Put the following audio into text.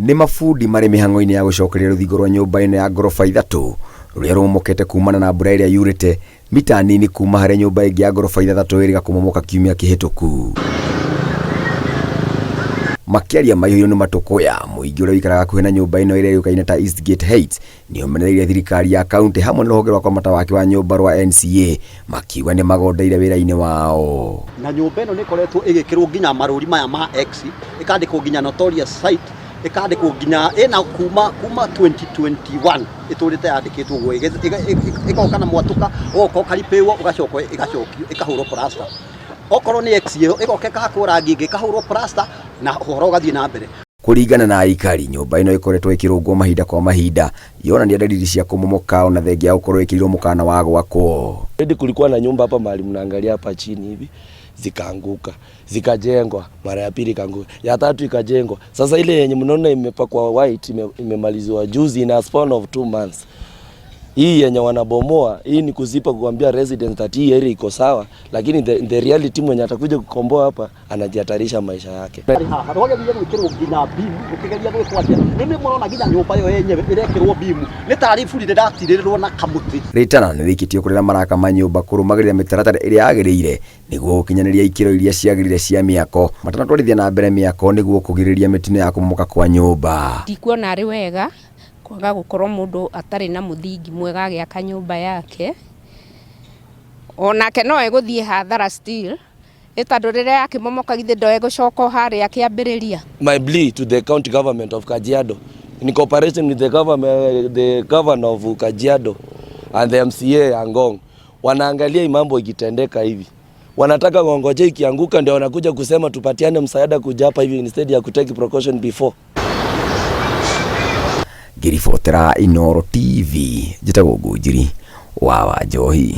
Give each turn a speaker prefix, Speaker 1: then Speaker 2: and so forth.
Speaker 1: Ni mafundi mari mihango-ini ya gucokereria ruthingo rwa nyumba ino ya ngorofa 3 ruria rumokete kumana na mbura iria yurite mita nini kuma hari nyumba ingi ya ngorofa 3 iri gakumomoka kiumia kihituku. Makiaria mahiu ni matukuya muingi uria wikaraga kuhe na nyumba ino iria yukaine ta Eastgate Heights ni umenereirie thirikari ya kaunti hamwe na ruhonge rwa kwamata wake wa nyumba rwa NCA makiuga ni magondeire wira-ini wao.
Speaker 2: Na nyumba ino ni koretwo igikirwo nginya maruri maya ma X ikandikwo nginya notorious site ikandikwo nginya ina kuma 2021 iturite yandikitwo gwe igoka na mwatuka ugoko karipewo ugacokwo igacokio ikahurwo plaster okorwo ni X igoka ikahakwo rangi ikahurwo plaster na uhoro ugathie na mbere.
Speaker 1: Kuringana na aikari nyumba ino ikoretwo ikirungwo mahinda kwa mahinda yonania dalili cia kumomoka ona thengia ukorwo ikirirwo mukana wa gwakwo.
Speaker 3: Kulikuwa na nyumba hapa mahali mnaangalia hapa chini hivi zikaanguka, zikajengwa, mara ya pili ikaanguka, ya tatu ikajengwa. Sasa ile yenye mnaona imepakwa white imemalizwa juzi in a span of 2 months. Hii yenye wanabomoa, hii ni kuzipa kuambia resident that hii area iko sawa, lakini the reality mwenye atakuja kukomboa hapa anajihatarisha maisha yake.
Speaker 2: Roge biye gwikirwo nginya bimu ukigeria gwikwatia nini murona nginya nyumba yo yenyewe irekirwo bimu ni tarifu ri ndatirirwo na kamuti.
Speaker 1: Ritana ni rikitio kurira maraka manyumba kurumagirira mitaratara iria yagiriire niguo gukinyaniria ikiro iria ciagirire cia miako matanatwarithia na mbere miako niguo kugiriria mitino ya kumomoka kwa nyumba.
Speaker 4: Ndikuona ari wega kwaga gukorwo mundu atari na muthingi mwega agiaka nyumba yake onake no eguthie hathara still itandu riria yakimomoka githe ndo egucoka hari akiambiriria.
Speaker 3: My plea to the county government of Kajiado in cooperation with the governor of Kajiado and the MCA Angong, wanaangalia mambo ikitendeka hivi, wanataka ngongoje ikianguka ndio wanakuja kusema tupatiane msaada kuja hapa hivi instead ya kutake precaution before.
Speaker 1: Ngiribotera Inooro TV njitagwo Ngunjiri wa Wanjohi.